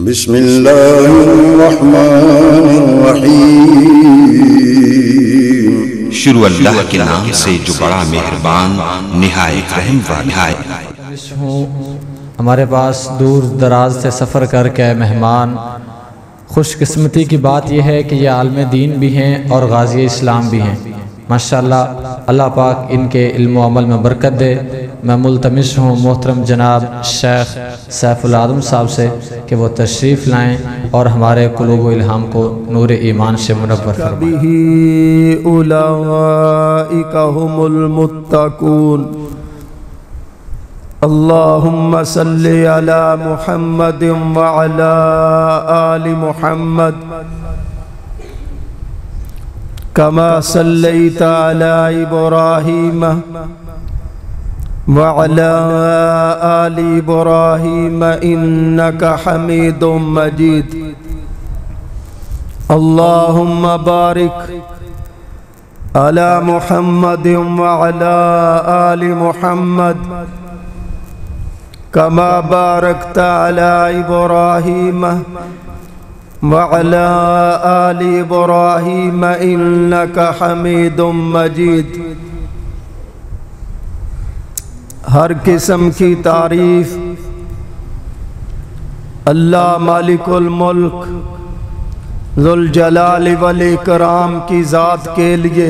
بسم اللہ الرحمن الرحیم۔ شروع اللہ کے نام سے جو بڑا مہربان نہایت رحم والا ہے۔ ہمارے پاس دور دراز سے سفر کر کے مہمان، خوش قسمتی کی بات یہ ہے کہ یہ عالم دین بھی ہیں اور غازی اسلام بھی ہیں ماشاءاللہ۔ اللہ پاک ان کے علم و عمل میں برکت دے۔ میں ملتمس ہوں محترم جناب شیخ سیف العظم صاحب سے کہ وہ تشریف لائیں اور ہمارے قلوب و الہام کو نور ایمان سے منور فرمائیں۔ اولئک هم المتقون۔ اللہم صلی علی محمد وعلی آل محمد کما صلیت علی ابراہیم وعلى آل إبراهيم إنك حميد مجيد۔ اللهم بارك على محمد وعلى آل محمد كما باركت على إبراهيم وعلى آل إبراهيم إنك حميد مجيد۔ ہر قسم کی تعریف اللہ مالک الملک ذوالجلال والاکرام کی ذات کے لیے۔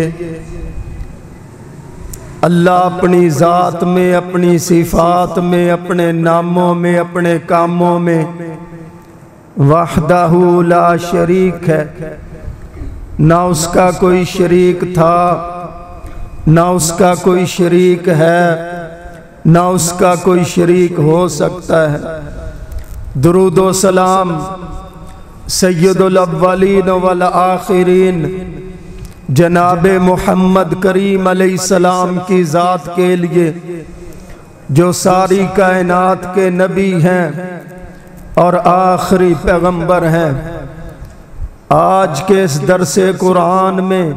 اللہ اپنی ذات میں، اپنی صفات میں، اپنے ناموں میں، اپنے کاموں میں وحدہ لا شریک ہے، نہ اس کا کوئی شریک تھا، نہ اس کا کوئی شریک ہے، نہ اس کا کوئی شریک ہو سکتا ہے۔ درود و سلام سید الاولین والآخرین جناب محمد کریم علیہ السلام کی ذات کے لیے، جو ساری کائنات کے نبی ہیں اور آخری پیغمبر ہیں۔ آج کے اس درس قرآن میں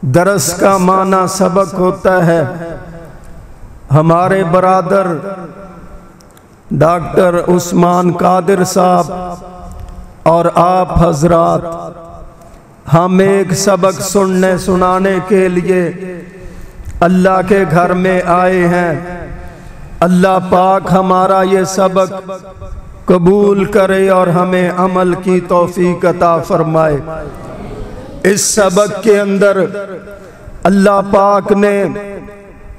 درس کا معنی سبق ہوتا ہے۔ ہمارے برادر ڈاکٹر عثمان قادر صاحب اور آپ حضرات ہم ایک سبق سننے سنانے کے لیے اللہ کے گھر میں آئے ہیں۔ اللہ پاک ہمارا یہ سبق قبول کرے اور ہمیں عمل کی توفیق عطا فرمائے۔ اس سبق کے اندر اللہ پاک نے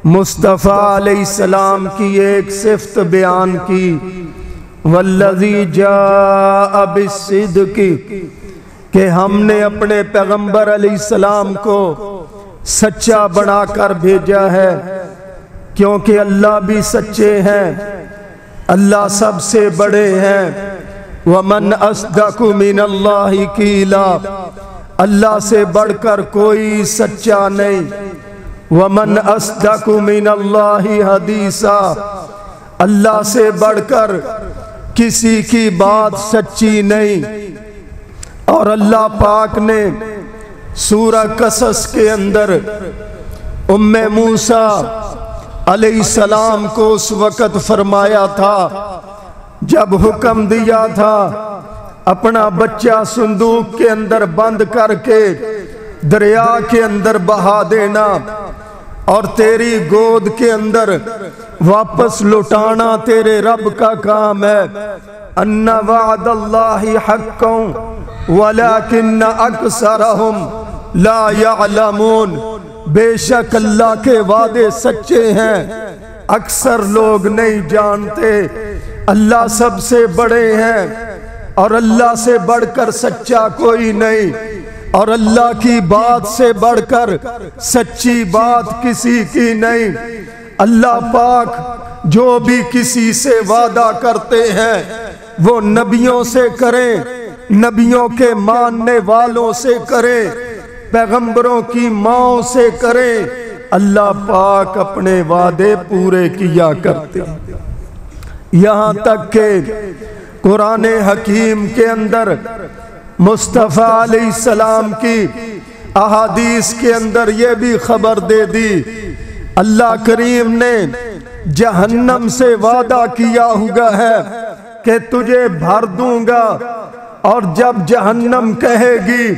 مصطفیٰ علیہ السلام کی ایک صفت بیان کی، والذی جاء بالصدق، کہ ہم نے اپنے پیغمبر علیہ السلام کو سچا بنا کر بھیجا ہے، کیونکہ اللہ بھی سچے ہیں، اللہ سب سے بڑے ہیں۔ وَمَنْ أَصْدَقُ مِنَ اللَّهِ قِيلًا، اللہ سے بڑھ کر کوئی سچا نہیں۔ وَمَنْ أَصْدَقُ مِنَ اللَّهِ حَدِيثًا، اللہ سے بڑھ کر کسی کی بات سچی نہیں۔ اور اللہ پاک نے سورہ قصص کے اندر ام موسیٰ علیہ السلام کو اس وقت فرمایا تھا جب حکم دیا تھا اپنا بچہ صندوق کے اندر بند کر کے دریا کے اندر بہا دینا اور تیری گود کے اندر واپس لٹانا تیرے رب کا کام ہے۔ ان وعد اللہ حق ولکن اکثرہم لا یعلمون، بے شک اللہ کے وعدے سچے ہیں، اکثر لوگ نہیں جانتے۔ اللہ سب سے بڑے ہیں اور اللہ سے بڑھ کر سچا کوئی نہیں، اور اللہ کی بات سے بڑھ کر سچی بات کسی کی نہیں۔ اللہ پاک جو بھی کسی سے وعدہ کرتے ہیں وہ نبیوں سے کریں، نبیوں کے ماننے والوں سے کریں، پیغمبروں کی ماؤں سے کریں۔ اللہ پاک اپنے وعدے پورے کیا کرتے ہیں، یہاں تک کہ قرآن حکیم کے اندر مصطفیٰ علیہ السلام کی احادیث کے اندر یہ بھی خبر دے دی، اللہ کریم نے جہنم سے وعدہ کیا ہوا ہے کہ تجھے بھر دوں گا، اور جب جہنم کہے گی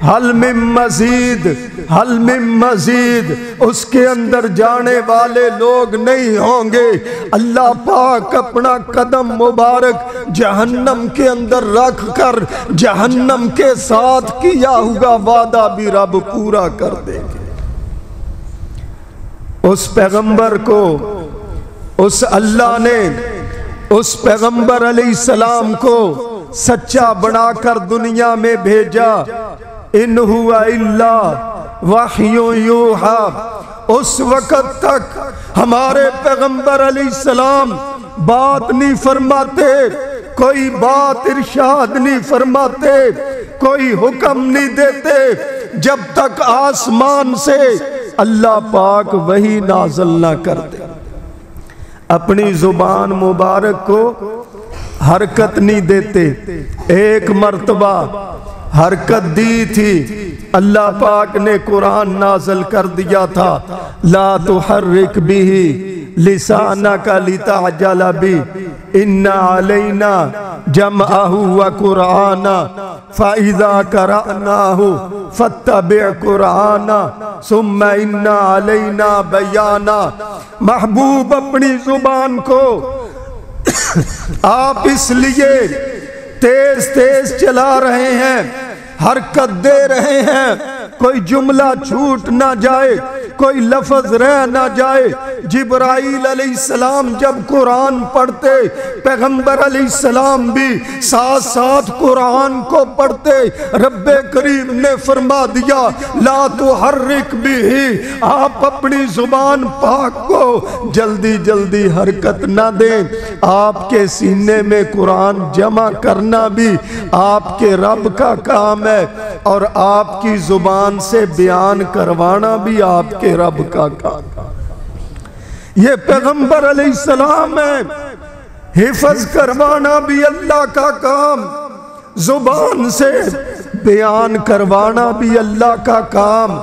حل من مزید، حل من مزید، اس کے اندر جانے والے لوگ نہیں ہوں گے۔ اللہ پاک اپنا قدم مبارک جہنم کے اندر رکھ کر جہنم کے ساتھ کیا ہوا وعدہ بھی رب پورا کر دے گے۔ اس پیغمبر کو اس اللہ نے اس پیغمبر علیہ السلام کو سچا بنا کر دنیا میں بھیجا۔ ان ہوا الا وحی یوحا، اس وقت تک ہمارے پیغمبر علیہ السلام بات نہیں فرماتے، کوئی بات ارشاد نہیں فرماتے، کوئی حکم نہیں دیتے جب تک آسمان سے اللہ پاک وحی نازل نہ کر دے۔ اپنی زبان مبارک کو حرکت نہیں دیتے۔ ایک مرتبہ حرکت دی تھی، اللہ پاک نے قرآن نازل کر دیا تھا، لا تحرک بہ لسانک لتعجل بہ ان علینا جمعہ وقرآنا فاذا قرأناہ فاتبع قرآنا ثم ان علینا بیانا۔ محبوب اپنی زبان کو آپ اس لیے تیز تیز چلا رہے ہیں، حرکت دے رہے ہیں، کوئی جملہ چھوٹ نہ جائے، کوئی لفظ رہ نہ جائے۔ جبرائیل علیہ السلام جب قرآن پڑھتے، پیغمبر علیہ السلام بھی ساتھ ساتھ قرآن کو پڑھتے۔ رب کریم نے فرما دیا لا تحرک بہ، آپ اپنی زبان پاک کو جلدی جلدی حرکت نہ دیں۔ آپ کے سینے میں قرآن جمع کرنا بھی آپ کے رب کا کام ہے، اور آپ کی زبان سے بیان کروانا بھی آپ کے رب کا کام ہے۔ یہ پیغمبر علیہ السلام ہے، حفظ کروانا بھی اللہ کا کام، زبان سے بیان کروانا بھی اللہ کا کام،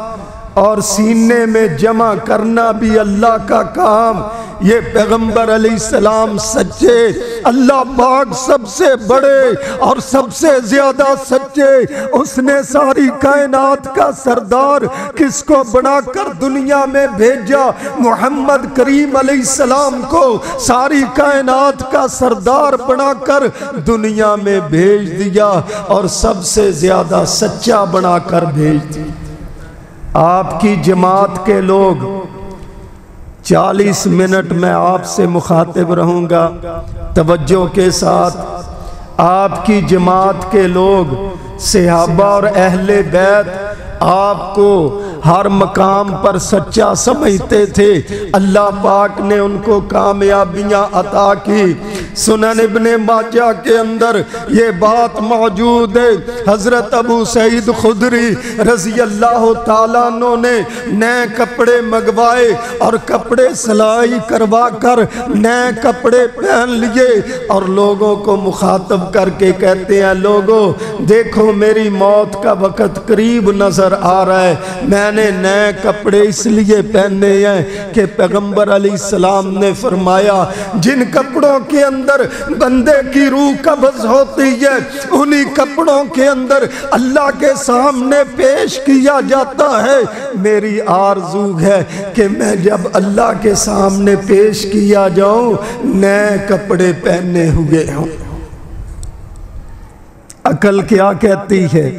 اور سینے میں جمع کرنا بھی اللہ کا کام۔ یہ پیغمبر علیہ السلام سچے، اللہ پاک سب سے بڑے اور سب سے زیادہ سچے، اس نے ساری کائنات کا سردار کس کو بنا کر دنیا میں بھیجا؟ محمد کریم علیہ السلام کو ساری کائنات کا سردار بنا کر دنیا میں بھیج دیا، اور سب سے زیادہ سچا بنا کر بھیج دیا۔ آپ کی جماعت کے لوگ 40 منٹ میں آپ سے مخاطب رہوں گا، توجہ کے ساتھ۔ آپ کی جماعت کے لوگ صحابہ اور اہل بیت آپ کو ہر مقام پر سچا سمجھتے تھے، اللہ پاک نے ان کو کامیابیاں عطا کی۔ سنن ابن ماجہ کے اندر یہ بات موجود ہے، حضرت ابو سعید خدری رضی اللہ تعالیٰ عنہ نے نئے کپڑے منگوائے اور کپڑے سلائی کروا کر نئے کپڑے پہن لیے، اور لوگوں کو مخاطب کر کے کہتے ہیں لوگوں دیکھو میری موت کا وقت قریب نظر آ رہا ہے، میں نے نئے کپڑے اس لیے پہنے ہیں کہ پیغمبر علیہ السلام نے فرمایا جن کپڑوں کے اندر بندے کی روح قبض ہوتی ہے انہی کپڑوں کے اندر اللہ کے سامنے پیش کیا جاتا ہے۔ میری آرزو ہے کہ میں جب اللہ کے سامنے پیش کیا جاؤں نئے کپڑے پہنے ہوئے ہوں۔ عقل کیا کہتی ہے،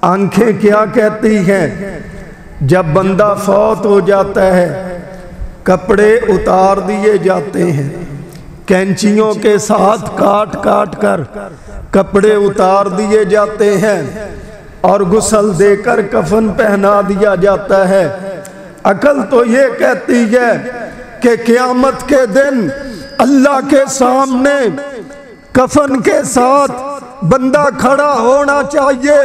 آنکھیں کیا کہتی ہیں؟ جب بندہ فوت ہو جاتا ہے کپڑے اتار دیے جاتے ہیں، کینچیوں کے ساتھ کاٹ کاٹ کر کپڑے اتار دیے جاتے ہیں اور غسل دے کر کفن پہنا دیا جاتا ہے۔ عقل تو یہ کہتی ہے کہ قیامت کے دن اللہ کے سامنے کفن کے ساتھ بندہ کھڑا ہونا چاہیے،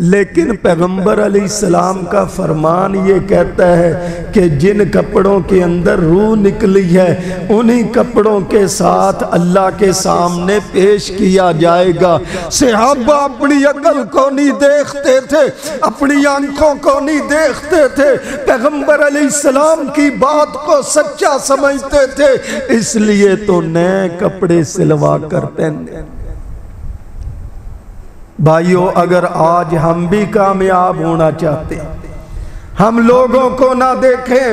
لیکن پیغمبر علیہ السلام کا فرمان یہ کہتا ہے کہ جن کپڑوں کے اندر روح نکلی ہے انہی کپڑوں کے ساتھ اللہ کے سامنے پیش کیا جائے گا۔ صحابہ اپنی عقل کو نہیں دیکھتے تھے، اپنی آنکھوں کو نہیں دیکھتے تھے، پیغمبر علیہ السلام کی بات کو سچا سمجھتے تھے، اس لیے تو نئے کپڑے سلوا کر پہنتے۔ بھائیو، اگر آج ہم بھی کامیاب ہونا چاہتے ہیں، ہم لوگوں کو نہ دیکھیں،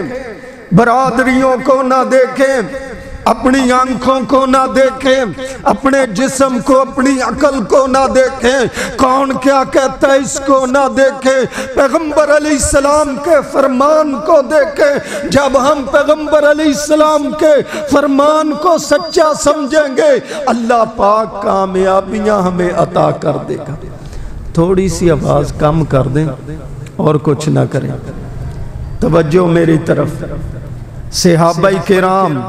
برادریوں کو نہ دیکھیں، اپنی آنکھوں کو نہ دیکھیں، اپنے جسم کو، اپنی عقل کو نہ دیکھیں، کون کیا کہتا ہے اس کو نہ دیکھیں، پیغمبر علیہ السلام کے فرمان کو دیکھیں۔ جب ہم پیغمبر علیہ السلام کے فرمان کو سچا سمجھیں گے، اللہ پاک کامیابیاں ہمیں عطا کر دے گا۔ تھوڑی سی آواز کم کر دیں اور کچھ نہ کریں، توجہ میری طرف۔ صحابہ کرام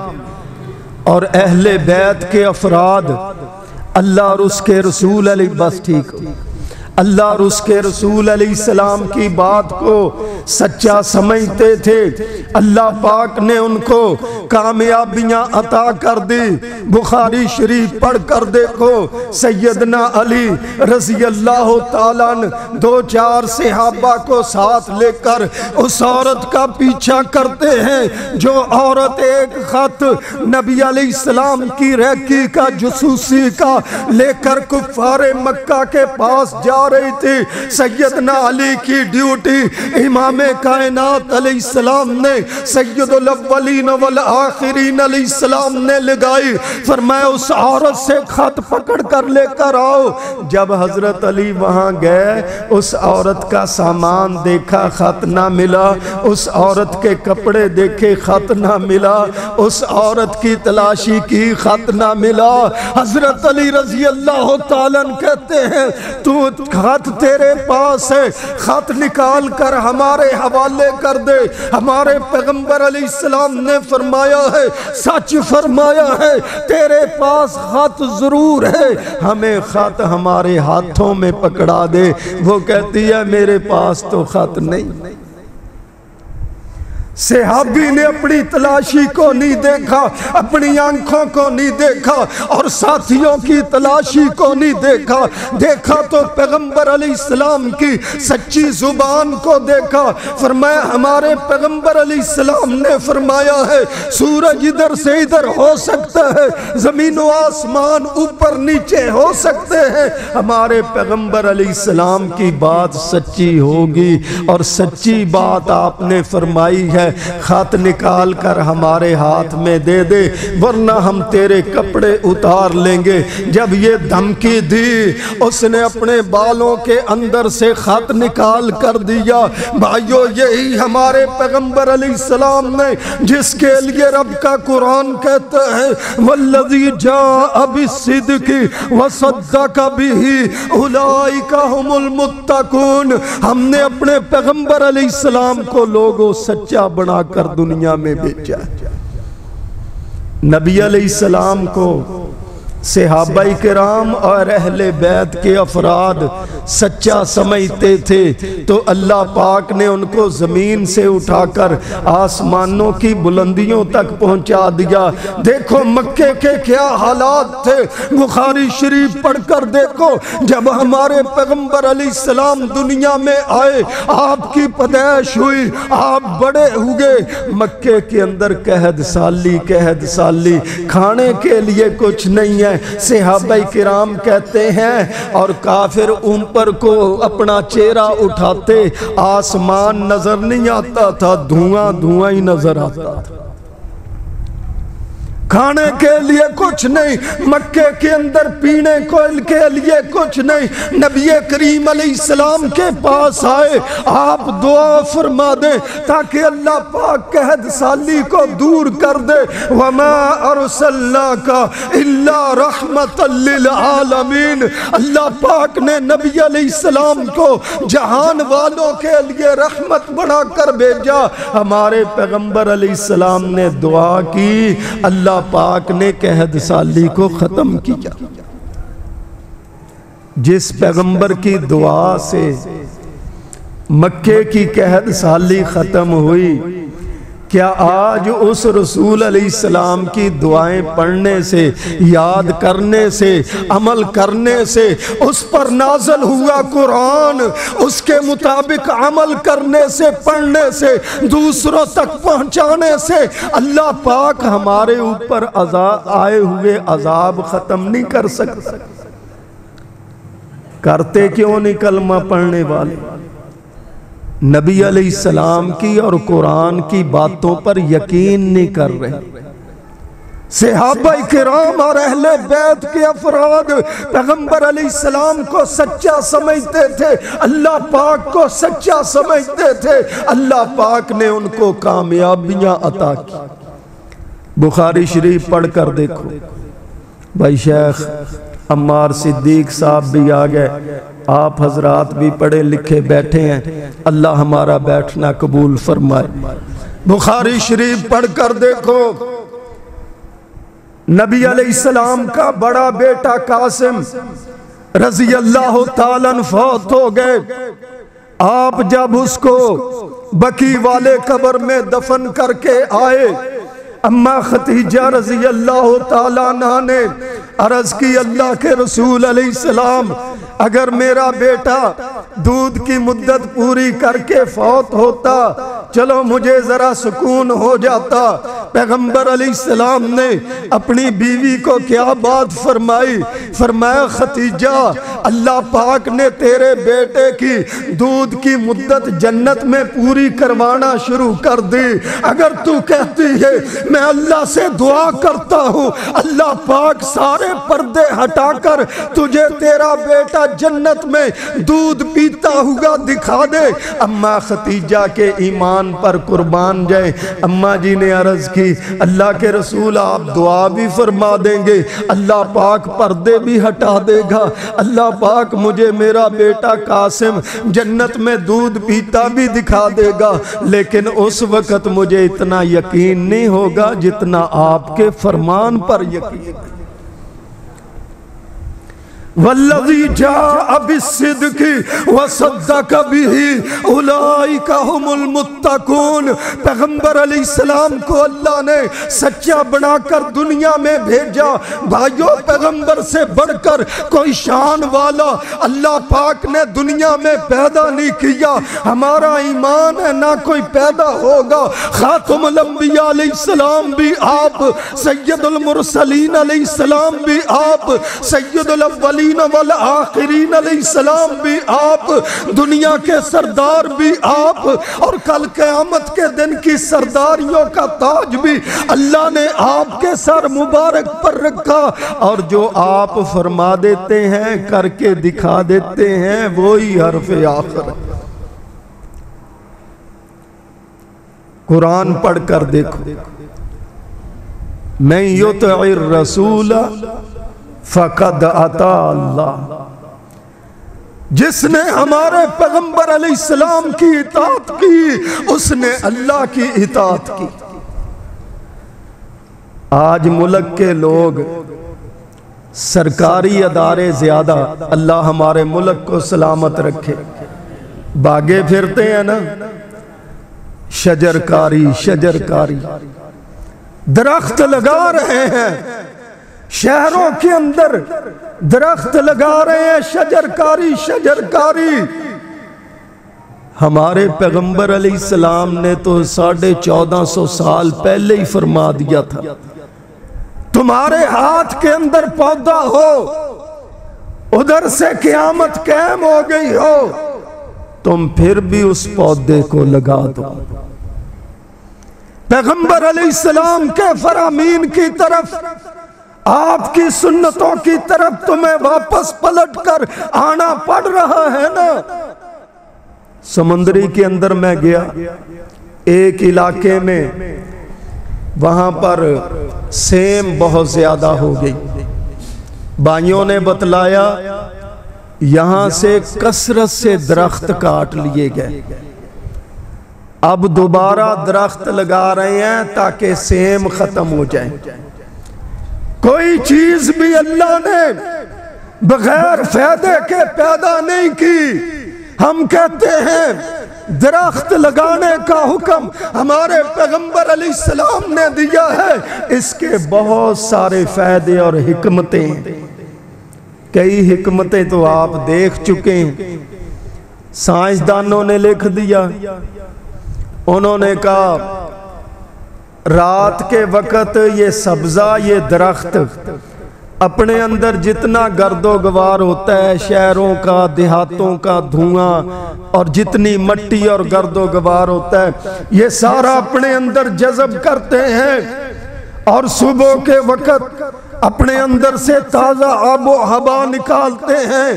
اور اہل بیت کے افراد اللہ اور اس کے رسول علیہ بس ٹھیک ہو، اللہ اور اس کے رسول علیہ السلام کی بات کو سچا سمجھتے تھے، اللہ پاک نے ان کو کامیابیاں عطا کر دی۔ بخاری شریف پڑھ کر دیکھو، سیدنا علی رضی اللہ تعالیٰ عنہ دو چار صحابہ کو ساتھ لے کر اس عورت کا پیچھا کرتے ہیں جو عورت ایک خط نبی علیہ السلام کی ریکی کا، جسوسی کا لے کر کفار مکہ کے پاس جا رہی تھی۔ سیدنا علی کی ڈیوٹی امام کائنات علیہ السلام نے، سید الاولین والآخرین علیہ السلام نے لگائی، فرمایا اس عورت سے خط پکڑ کر لے کر آؤ۔ جب حضرت علی وہاں گئے، اس عورت کا سامان دیکھا، خط نہ ملا، اس عورت کے کپڑے دیکھے، خط نہ ملا، اس عورت کی تلاشی کی، خط نہ ملا۔ حضرت علی رضی اللہ تعالیٰ عنہ کہتے ہیں تو خط تیرے پاس ہے، خط نکال کر ہمارے حوالے کر دے۔ ہمارے پیغمبر علیہ السلام نے فرمایا ہے، سچ فرمایا ہے، تیرے پاس خط ضرور ہے، ہمیں خط ہمارے ہاتھوں میں پکڑا دے۔ وہ کہتی ہے میرے پاس تو خط نہیں۔ صحابی نے اپنی تلاشی کو نہیں دیکھا، اپنی آنکھوں کو نہیں دیکھا، اور ساتھیوں کی تلاشی کو نہیں دیکھا، دیکھا تو پیغمبر علیہ السلام کی سچی زبان کو دیکھا۔ فرمایا ہمارے پیغمبر علیہ السلام نے فرمایا ہے سورج ادھر سے ادھر ہو سکتا ہے، زمین و آسمان اوپر نیچے ہو سکتے ہیں، ہمارے پیغمبر علیہ السلام کی بات سچی ہوگی، اور سچی بات آپ نے فرمائی ہے، خط نکال کر ہمارے ہاتھ میں دے دے ورنہ ہم تیرے کپڑے اتار لیں گے۔ جب یہ دھمکی دی، اس نے اپنے بالوں کے اندر سے خط نکال کر دیا۔ بھائیو، یہی ہمارے پیغمبر علیہ السلام نے، جس کے لیے رب کا قرآن کہتا ہے والذی جاء بالصدق وصدق بہ اولئک ھم المتقون۔ ہم نے اپنے پیغمبر علیہ السلام کو لوگوں سچا بنا کر دنیا میں بھیجا۔ نبی علیہ السلام کو صحابہ کرام اور اہل بیت کے افراد سچا سمجھتے تھے تو اللہ پاک نے ان کو زمین سے اٹھا کر آسمانوں کی بلندیوں تک پہنچا دیا۔ دیکھو مکے کے کیا حالات تھے، بخاری شریف پڑھ کر دیکھو، جب ہمارے پیغمبر علیہ السلام دنیا میں آئے، آپ کی پیدائش ہوئی، آپ بڑے ہوئے، مکے کے اندر قحط سالی، کھانے کے لیے کچھ نہیں ہے۔ صحابہ کرام کہتے ہیں اور کافر اوپر کو اپنا چہرہ اٹھاتے، آسمان نظر نہیں آتا تھا، دھواں ہی نظر آتا تھا، کھانے کے لیے کچھ نہیں، مکے کے اندر پینے کے لیے کچھ نہیں۔ نبی کریم علیہ السلام کے پاس آئے، آپ دعا فرما دیں تاکہ اللہ پاک قحط سالی کو دور کر دے۔ وما ارسلناک الا رحمتا للعالمین، اللہ پاک نے نبی علیہ السلام کو جہان والوں کے لیے رحمت بنا کر بھیجا۔ ہمارے پیغمبر علیہ السلام نے دعا کی، اللہ پاک نے قحط سالی کو ختم کیا۔ جس پیغمبر کی دعا سے مکے کی قحط سالی ختم ہوئی، کیا آج اس رسول علیہ السلام کی دعائیں پڑھنے سے، یاد کرنے سے، عمل کرنے سے، اس پر نازل ہوا قرآن اس کے مطابق عمل کرنے سے، پڑھنے سے، دوسروں تک پہنچانے سے اللہ پاک ہمارے اوپر آئے ہوئے عذاب ختم نہیں کر سکتا؟ کرتے کیوں نہیں کلمہ پڑھنے والے؟ نبی علیہ السلام کی اور قرآن کی باتوں پر یقین نہیں کر رہے۔ صحابہ کرام اور اہل بیت کے افراد پیغمبر علیہ السلام کو سچا سمجھتے تھے، اللہ پاک کو سچا سمجھتے تھے، اللہ پاک نے ان کو کامیابیاں عطا کی۔ بخاری شریف پڑھ کر دیکھو، بھائی شیخ عمار صدیق صاحب بھی آ گئے، آپ حضرات بھی پڑھے لکھے بیٹھے ہیں، اللہ ہمارا بیٹھنا قبول فرمائے۔ بخاری شریف پڑھ کر دیکھو، نبی علیہ السلام کا بڑا بیٹا قاسم رضی اللہ تعالیٰ عنہ فوت ہو گئے۔ آپ جب اس کو بقیع والے قبر میں دفن کر کے آئے، اماں ختیجہ رضی اللہ تعالیٰ عنہ نے عرض کی، اللہ کے رسول علیہ السلام اگر میرا بیٹا دودھ کی مدت پوری کر کے فوت ہوتا چلو مجھے ذرا سکون ہو جاتا۔ پیغمبر علیہ السلام نے اپنی بیوی کو کیا بات فرمائی؟ فرمایا ختیجہ اللہ پاک نے تیرے بیٹے کی دودھ کی مدت جنت میں پوری کروانا شروع کر دی، اگر تو کہتی ہے میں اللہ سے دعا کرتا ہوں اللہ پاک سارے پردے ہٹا کر تجھے تیرا بیٹا جنت میں دودھ پیتا ہوا دکھا دے۔ اماں ختیجہ کے ایمان پر قربان جائیں، اماں جی نے عرض کی اللہ کے رسول آپ دعا بھی فرما دیں گے، اللہ پاک پردے بھی ہٹا دے گا، اللہ پاک مجھے میرا بیٹا قاسم جنت میں دودھ پیتا بھی دکھا دے گا، لیکن اس وقت مجھے اتنا یقین نہیں ہوگا جتنا آپ کے فرمان پر یقین۔ والذی جاء بالصدق وصدق به اولئک هم المتقون۔ پیغمبر علیہ السلام کو اللہ نے سچا بنا کر دنیا میں بھیجا۔ بھائیو پیغمبر سے بڑھ کر کوئی شان والا اللہ پاک نے دنیا میں پیدا نہیں کیا، ہمارا ایمان ہے نہ کوئی پیدا ہوگا۔ خاتم الانبیاء علیہ السلام بھی آپ، سید المرسلین علیہ السلام بھی آپ، سید الاولین والآخرین علیہ السلام بھی آپ، دنیا کے سردار بھی آپ، اور کل قیامت کے دن کی سرداریوں کا تاج بھی اللہ نے آپ کے سر مبارک پر رکھا، اور جو آپ فرما دیتے ہیں کر کے دکھا دیتے ہیں وہی حرف آخر۔ قرآن پڑھ کر دیکھو، من یطع الرسول فقد اطاع اللہ، جس نے ہمارے پیغمبر علیہ السلام کی اطاعت کی اس نے اللہ کی اطاعت کی۔ آج ملک کے لوگ سرکاری ادارے زیادہ، اللہ ہمارے ملک کو سلامت رکھے، باغے پھرتے ہیں نا، شجرکاری شجرکاری، درخت لگا رہے ہیں، شہروں کے اندر درخت لگا رہے ہیں، شجرکاری شجرکاری۔ ہمارے پیغمبر علیہ السلام نے تو 1450 سال پہلے ہی فرما دیا تھا، تمہارے ہاتھ کے اندر پودا ہو، ادھر سے قیامت قائم ہو گئی ہو، تم پھر بھی اس پودے کو لگا دو۔ پیغمبر علیہ السلام کے فرامین کی طرف، آپ کی سنتوں کی طرف تمہیں واپس پلٹ کر آنا پڑ رہا ہے نا۔ سمندری کے اندر میں گیا ایک علاقے میں، وہاں پر سیم بہت زیادہ ہو گئی، بھائیوں نے بتلایا یہاں سے کثرت سے درخت کاٹ لیے گئے، اب دوبارہ درخت لگا رہے ہیں تاکہ سیم ختم ہو جائے۔ کوئی چیز بھی اللہ نے بغیر فائدے کے پیدا نہیں کی۔ ہم کہتے ہیں درخت لگانے کا حکم ہمارے پیغمبر علیہ السلام نے دیا ہے، اس کے بہت سارے فائدے اور حکمتیں ہیں۔ کئی حکمتیں تو آپ دیکھ چکے ہیں، سائنسدانوں نے لکھ دیا۔ انہوں نے کہا رات کے وقت یہ سبزہ، یہ درخت اپنے اندر جتنا گرد و غبار ہوتا ہے، شہروں کا، دیہاتوں کا دھواں اور جتنی مٹی اور گرد و غبار ہوتا ہے، یہ سارا اپنے اندر جذب کرتے ہیں اور صبح کے وقت اپنے اندر سے تازہ آب و ہوا نکالتے ہیں۔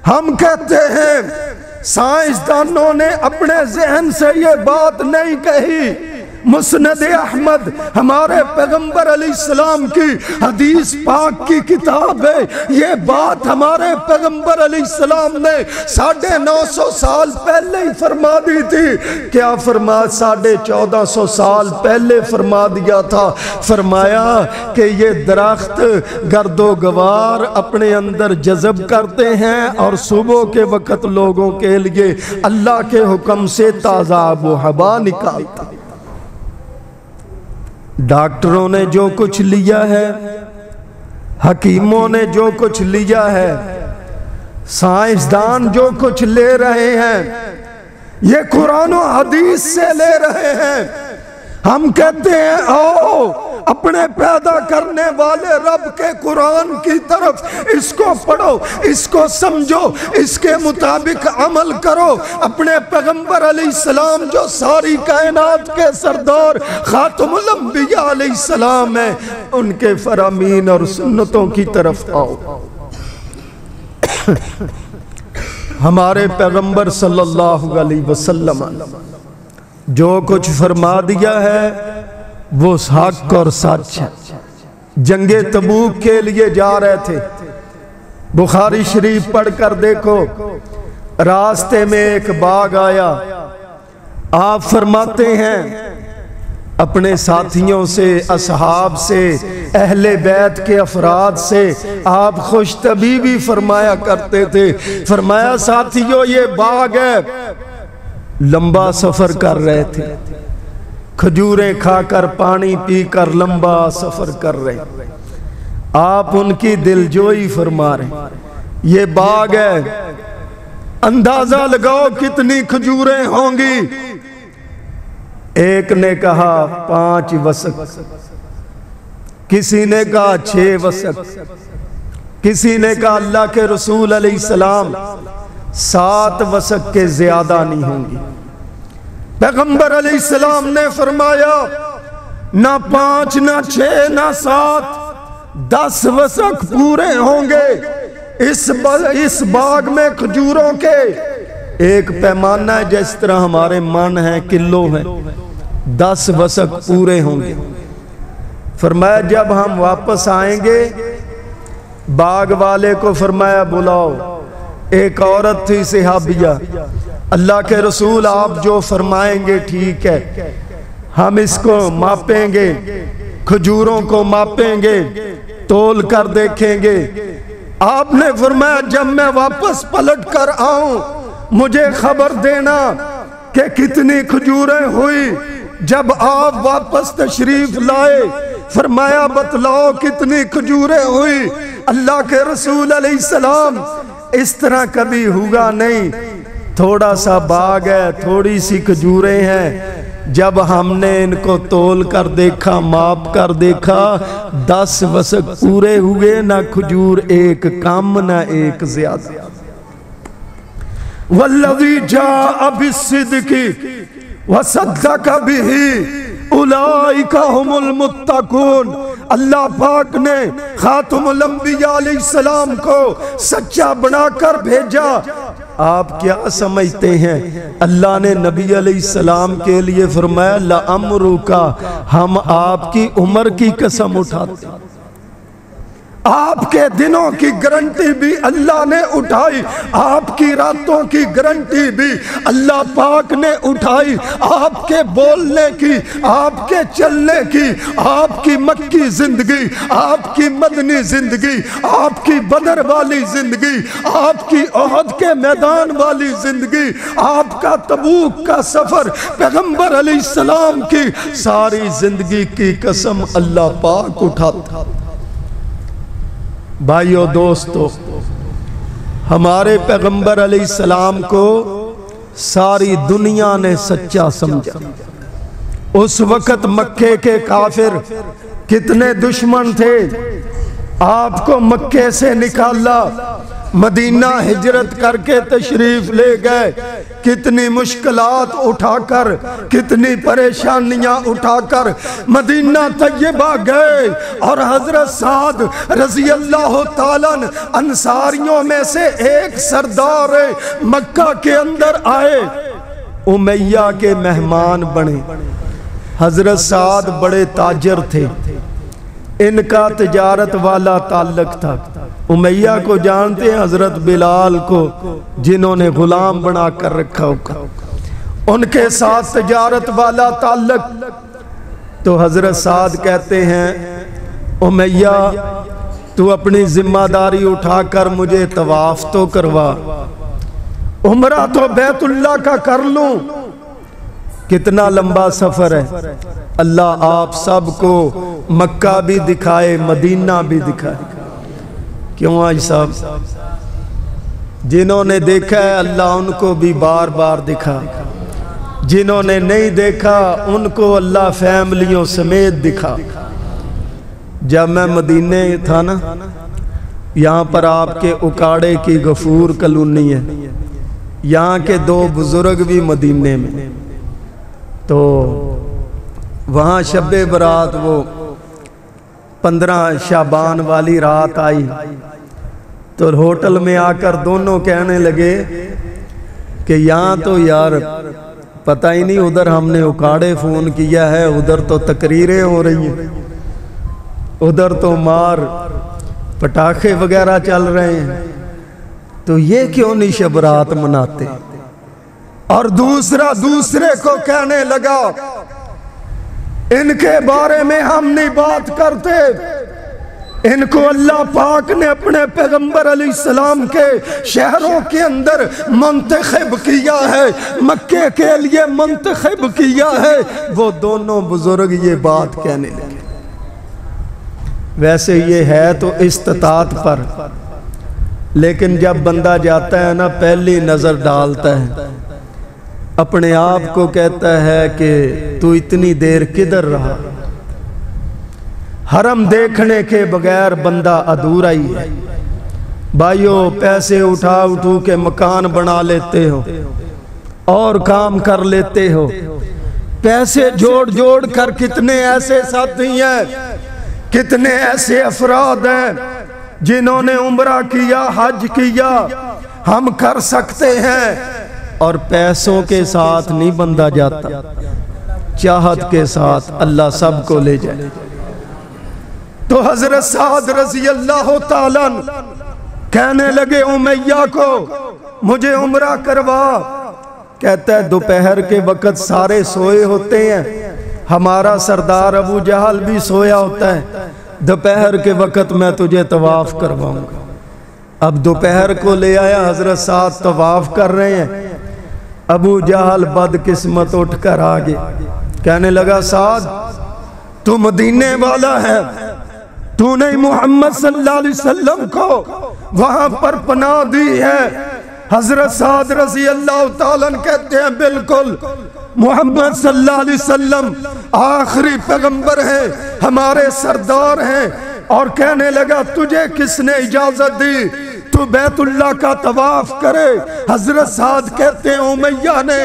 ہم کہتے ہیں سائنسدانوں نے اپنے ذہن سے یہ بات نہیں کہی، مسند احمد ہمارے پیغمبر علیہ السلام کی حدیث پاک کی کتاب ہے۔ یہ بات ہمارے پیغمبر علیہ السلام نے 950 سال پہلے ہی فرما دی تھی۔ کیا فرما 1450 سال پہلے فرما دیا تھا؟ فرمایا کہ یہ درخت گرد و غبار اپنے اندر جذب کرتے ہیں اور صبح کے وقت لوگوں کے لیے اللہ کے حکم سے تازہ آب و ہوا نکالتا۔ ڈاکٹروں نے جو کچھ لیا ہے، حکیموں نے جو کچھ لیا ہے، سائنسدان جو کچھ لے رہے ہیں، یہ قرآن و حدیث سے لے رہے ہیں۔ ہم کہتے ہیں آؤ اپنے پیدا کرنے والے رب کے قرآن کی طرف، اس کو پڑھو، اس کو سمجھو، اس کے مطابق عمل کرو۔ اپنے پیغمبر علیہ السلام جو ساری کائنات کے سردار خاتم الانبیاء علیہ السلام ہیں، ان کے فرامین اور سنتوں کی طرف آؤ۔ ہمارے پیغمبر صلی اللہ علیہ وسلم جو کچھ فرما دیا ہے وہ حق اور سچ ہے۔ جنگ تبوک کے لیے جا رہے تھے، بخاری شریف پڑھ کر دیکھو، راستے میں ایک باغ آیا۔ آپ فرماتے ہیں اپنے ساتھیوں سے، اصحاب سے، اہل بیت کے افراد سے آپ خوش طبیبی فرمایا کرتے تھے۔ فرمایا ساتھیوں یہ باغ ہے۔ لمبا سفر کر رہے تھے، کھجوریں کھا کر، پانی پی کر لمبا سفر کر رہے۔ آپ ان کی دلجوئی فرما رہے، یہ باغ ہے، اندازہ لگاؤ کتنی کھجوریں ہوں گی۔ ایک نے کہا 5 وسق، کسی نے کہا 6 وسق، کسی نے کہا اللہ کے رسول علیہ السلام 7 وسق کے زیادہ نہیں ہوں گی۔ پیغمبر علیہ السلام نے فرمایا نہ 5 نہ 6 نہ 7، 10 وسق پورے ہوں گے۔ اس باغ میں کھجوروں کے ایک پیمانہ ہے، جس طرح ہمارے من ہیں، کلو ہیں، 10 وسق پورے ہوں گے۔ فرمایا جب ہم واپس آئیں گے، باغ والے کو فرمایا بلاؤ۔ ایک عورت تھی صحابیہ، اللہ کے رسول آپ جو فرمائیں گے ٹھیک ہے، ہم اس کو ماپیں گے، کھجوروں کو ماپیں گے، تول کر دیکھیں گے۔ آپ نے فرمایا جب میں واپس پلٹ کر آؤں مجھے خبر دینا کہ کتنی کھجوریں ہوئی۔ جب آپ واپس تشریف لائے فرمایا بتلاؤ کتنی کھجوریں ہوئی۔ اللہ کے رسول علیہ السلام اس طرح کبھی ہوگا نہیں، تھوڑا سا باغ ہے، تھوڑی سی کھجوریں ہیں۔ جب ہم نے ان کو تول کر دیکھا، ماپ کر دیکھا، 10 وسق پورے ہوئے، نہ کھجور ایک کم نہ ایک زیادہ۔ والذی جاء بالصدق وصدق بہ اولئک ھم المتقون۔ اللہ پاک نے خاتم الانبیاء علیہ السلام کو سچا بنا کر بھیجا۔ آپ کیا سمجھتے ہیں اللہ نے نبی علیہ السلام کے لیے فرمایا لَأَمْرُكَ، ہم آپ کی عمر کی قسم اٹھاتے ہیں، آپ کے دنوں کی گارنٹی بھی اللہ نے اٹھائی، آپ کی راتوں کی گارنٹی بھی اللہ پاک نے اٹھائی، آپ کے بولنے کی، آپ کے چلنے کی، آپ کی مکی زندگی، آپ کی مدنی زندگی، آپ کی بدر والی زندگی، آپ کی احد کے میدان والی زندگی، آپ کا تبوک کا سفر، پیغمبر علیہ السلام کی ساری زندگی کی قسم اللہ پاک اٹھاتا۔ بھائیو دوستو، ہمارے پیغمبر علیہ السلام کو ساری دنیا نے سچا سمجھا۔ اس وقت مکے کے کافر کتنے دشمن تھے، آپ کو مکے سے نکالا، مدینہ ہجرت کر کے تشریف لے گئے، کتنی مشکلات اٹھا کر، کتنی پریشانیاں اٹھا کر مدینہ طیبہ گئے، اور حضرت سعد رضی اللہ تعالیٰ انصاریوں میں سے ایک سردار مکہ کے اندر آئے، امیہ کے مہمان بنے۔ حضرت سعد بڑے تاجر تھے، ان کا تجارت والا تعلق تھا۔ امیہ کو جانتے ہیں، حضرت بلال کو جنہوں نے غلام بنا کر رکھا ہوگا، ان کے ساتھ تجارت والا تعلق۔ تو حضرت سعد کہتے ہیں امیہ تو اپنی ذمہ داری اٹھا کر مجھے طواف تو کروا، عمرہ تو بیت اللہ کا کر لوں۔ کتنا لمبا سفر ہے، اللہ آپ سب کو مکہ بھی دکھائے، مدینہ بھی دکھائے۔ کیوں آج صاحب، جنہوں نے دیکھا ہے اللہ ان کو بھی بار بار دکھا، جنہوں نے نہیں دیکھا ان کو اللہ فیملیوں سمیت دکھا۔ جب میں مدینے تھا نا، یہاں پر آپ کے اکاڑے کی غفور کالونی ہے، یہاں کے دو بزرگ بھی مدینے میں، تو وہاں شب برات وہ 15 شعبان والی رات آئی، تو ہوٹل میں آ کر دونوں کہنے لگے کہ یہاں تو یار پتہ ہی نہیں، ادھر ہم نے اکاڑے فون کیا ہے، ادھر تو تقریریں ہو رہی ہیں، ادھر تو مار پٹاخے وغیرہ چل رہے ہیں، تو یہ کیوں نہیں شب رات مناتے؟ اور دوسرا دوسرے کو کہنے لگا ان کے بارے میں ہم نہیں بات کرتے، ان کو اللہ پاک نے اپنے پیغمبر علیہ السلام کے شہروں کے اندر منتخب کیا ہے، مکے کے لیے منتخب کیا ہے۔ وہ دونوں بزرگ یہ بات کہنے لگے۔ ویسے یہ ہے تو استطاعت پر، لیکن جب بندہ جاتا ہے نا پہلی نظر ڈالتا ہے، اپنے آپ کو کہتا ہے کہ تو اتنی دیر کدھر رہا؟ حرم دیکھنے کے بغیر بندہ ادھورا ہی ہے۔ بھائیو، پیسے اٹھا اٹھو کے مکان بنا لیتے ہو اور کام کر لیتے ہو، پیسے جوڑ جوڑ کر کتنے ایسے ساتھی ہیں، کتنے ایسے افراد ہیں جنہوں نے عمرہ کیا، حج کیا، ہم کر سکتے ہیں، اور پیسوں کے ساتھ نہیں بندہ جاتا، چاہت کے ساتھ اللہ سب کو لے جائے۔ تو حضرت سعد رضی اللہ تعالیٰ کہنے لگے امیہ کو مجھے عمرہ کروا۔ کہتا ہے دوپہر کے وقت سارے سوئے ہوتے ہیں، ہمارا سردار ابو جہل بھی سویا ہوتا ہے، دوپہر کے وقت میں تجھے طواف کرواؤں گا۔ اب دوپہر کو لے آیا، حضرت سعد طواف کر رہے ہیں، ابو جہل بدقسمت اٹھ کر آگے کہنے لگا سعد تو مدینے والا ہے، تو نے محمد صلی اللہ علیہ وسلم کو وہاں پر پناہ دی ہے۔ حضرت سعد رضی اللہ تعالیٰ کہتے ہیں بالکل، محمد صلی اللہ علیہ وسلم آخری پیغمبر ہیں، ہمارے سردار ہیں۔ اور کہنے لگا تجھے کس نے اجازت دی تو بیت اللہ کا طواف کرے؟ حضرت سعد کہتے ہیں امیہ نے،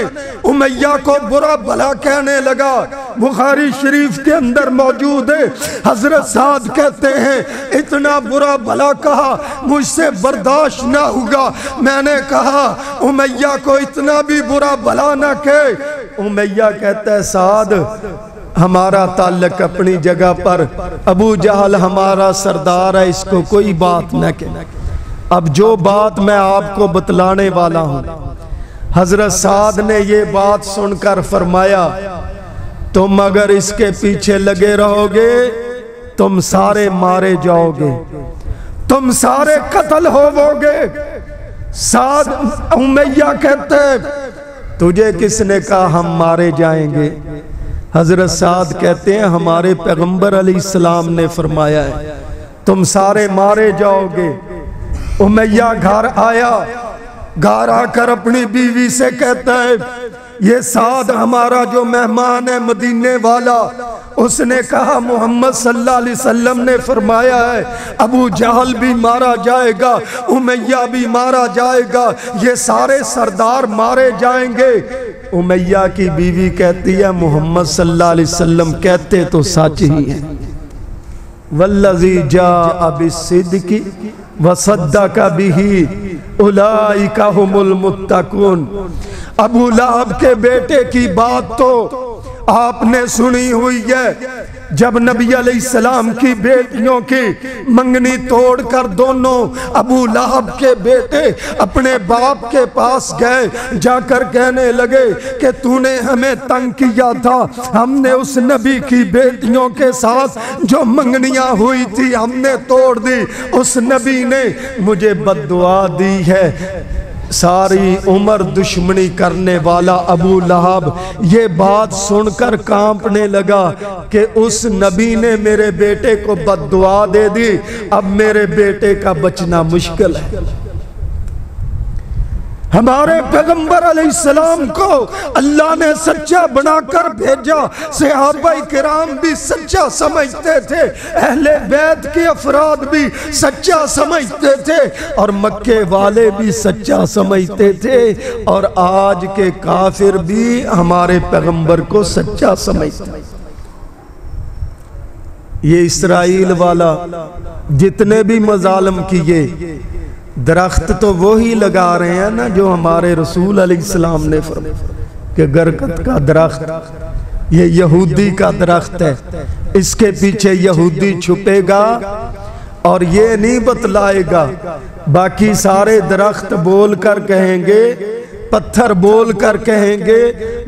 امیہ کو برا بھلا کہنے لگا، بخاری شریف کے اندر موجود ہے۔ حضرت سعد کہتے ہیں اتنا برا بھلا کہا مجھ سے برداشت نہ ہوگا، میں نے کہا امیہ کو اتنا بھی برا بھلا نہ کہ۔ امیہ کہتا ہے سعد ہمارا تعلق اپنی جگہ پر، ابو جہل ہمارا سردار ہے، اس کو کوئی بات نہ کہ۔ اب جو بات میں آپ کو بتلانے والا ہوں، حضرت سعد نے یہ بات سن کر فرمایا تم اگر اس کے پیچھے لگے رہو گے تم سارے مارے جاؤ گے، تم سارے قتل ہوو گے۔ سعد امیہ کہتے تجھے کس نے کہا ہم مارے جائیں گے؟ حضرت سعد کہتے ہیں ہمارے پیغمبر علیہ السلام نے فرمایا ہے تم سارے مارے جاؤ گے۔ امیہ گھر آیا، گھر آ کر اپنی بیوی سے کہتا ہے یہ سعد ہمارا جو مہمان ہے مدینے والا، اس نے کہا محمد صلی اللہ علیہ وسلم نے فرمایا ہے ابو جہل بھی مارا جائے گا، امیہ بھی مارا جائے گا، یہ سارے سردار مارے جائیں گے۔ امیہ کی بیوی کہتی ہے محمد صلی اللہ علیہ وسلم کہتے تو سچ ہی ہیں، والذی جاء بالصدق وصدق به اولئک هم المتقون۔ ابو لہب کے بیٹے کی بات تو آپ نے سنی ہوئی ہے، جب نبی علیہ السلام کی بیٹیوں کی منگنی توڑ کر دونوں ابو لہب کے بیٹے اپنے باپ کے پاس گئے، جا کر کہنے لگے کہ تو نے ہمیں تنگ کیا تھا، ہم نے اس نبی کی بیٹیوں کے ساتھ جو منگنیاں ہوئی تھی ہم نے توڑ دی، اس نبی نے مجھے بد دعا دی ہے۔ ساری عمر دشمنی کرنے والا ابو لہب یہ بات سن کر کانپنے لگا کہ اس نبی نے میرے بیٹے کو بد دعا دے دی، اب میرے بیٹے کا بچنا مشکل ہے۔ ہمارے پیغمبر علیہ السلام کو اللہ نے سچا بنا کر بھیجا، صحابہ کرام بھی سچا سمجھتے تھے، اہل بیت کے افراد بھی سچا سمجھتے تھے، اور مکے والے بھی سچا سمجھتے تھے، اور آج کے کافر بھی ہمارے پیغمبر کو سچا سمجھتے ہیں۔ یہ اسرائیل والا جتنے بھی مظالم کیے، درخت تو وہی لگا رہے ہیں نا جو ہمارے رسول علیہ السلام نے فرمایا کہ گرکت کا درخت یہ یہودی کا درخت ہے، اس کے پیچھے یہودی چھپے گا اور یہ نہیں بتلائے گا، باقی سارے درخت بول کر کہیں گے، پتھر بول کر کہیں گے،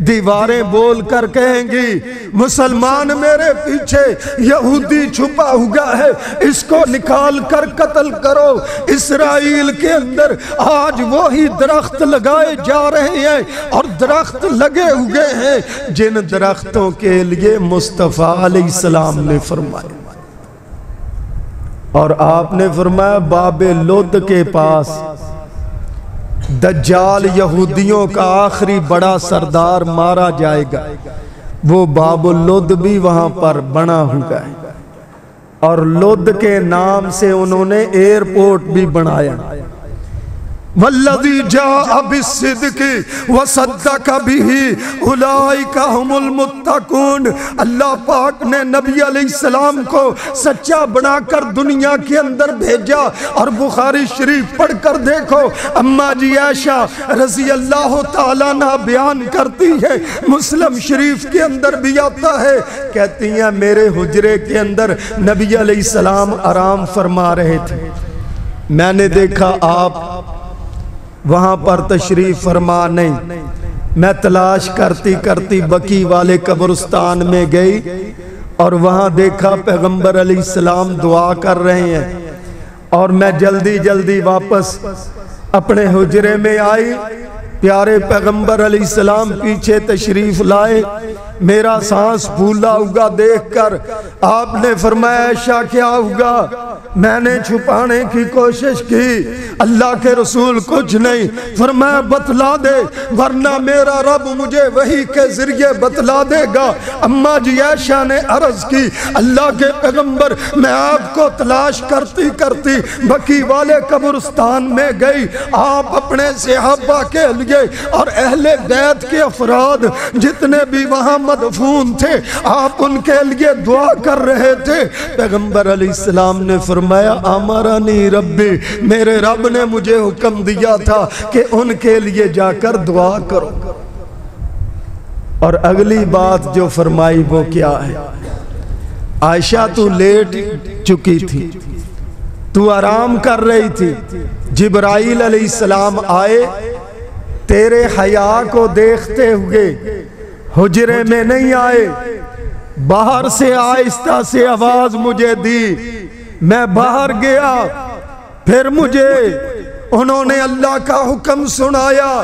دیواریں بول کر کہیں گی مسلمان میرے پیچھے یہودی چھپا ہوا ہے، اس کو نکال کر قتل کرو۔ اسرائیل کے اندر آج وہی درخت لگائے جا رہے ہیں، اور درخت لگے ہوئے ہیں جن درختوں کے لیے مصطفیٰ علیہ السلام نے فرمایا، اور آپ نے فرمایا باب لد کے پاس دجال یہودیوں کا آخری بڑا سردار مارا جائے گا، وہ باب لد بھی وہاں پر بنا ہوا ہے، اور لد کے نام سے انہوں نے ایئرپورٹ بھی بنایا۔ والذی جاء بالصدق وصدق به اولئک هم المتقون۔ اللہ پاک نے نبی علیہ السلام کو سچا بنا کر دنیا کے اندر بھیجا، اور بخاری شریف پڑھ کر دیکھو، اماں جی عائشہ رضی اللہ تعالیٰ عنہ بیان کرتی ہے، مسلم شریف کے اندر بھی آتا ہے، کہتی ہیں میرے حجرے کے اندر نبی علیہ السلام آرام فرما رہے تھے، میں نے دیکھا آپ وہاں پر تشریف فرما نہیں، میں تلاش کرتی کرتی بقی والے قبرستان میں گئی، اور وہاں دیکھا پیغمبر علیہ السلام دعا کر رہے ہیں، اور میں جلدی جلدی واپس اپنے حجرے میں آئی، پیارے پیغمبر علیہ السلام پیچھے تشریف لائے، میرا سانس پھولا ہوگا دیکھ کر آپ نے فرمایا عائشہ کیا ہوگا؟ میں نے چھپانے کی کوشش کی، اللہ کے رسول کچھ نہیں، فرمایا بتلا دے ورنہ میرا رب مجھے وحی کے ذریعے بتلا دے گا۔ اماں جی عائشہ نے عرض کی اللہ کے پیغمبر میں آپ کو تلاش کرتی کرتی بقی والے قبرستان میں گئی، آپ اپنے صحابہ کے لیے اور اہل بیت کے افراد جتنے بھی وہاں مدفون تھے آپ ان کے لیے دعا کر رہے تھے۔ پیغمبر علیہ السلام نے فرمایا امرنی ربی، میرے رب نے مجھے حکم دیا تھا کہ ان کے لیے جا کر دعا کرو۔ اور اگلی بات جو فرمائی وہ کیا ہے؟ عائشہ تو لیٹ چکی تھی، تو آرام کر رہی تھی، جبرائیل علیہ السلام آئے، تیرے حیا کو دیکھتے ہوئے حجرے میں نہیں آئے، باہر سے آہستہ سے آواز مجھے دی، میں باہر گیا، پھر مجھے انہوں نے اللہ کا حکم سنایا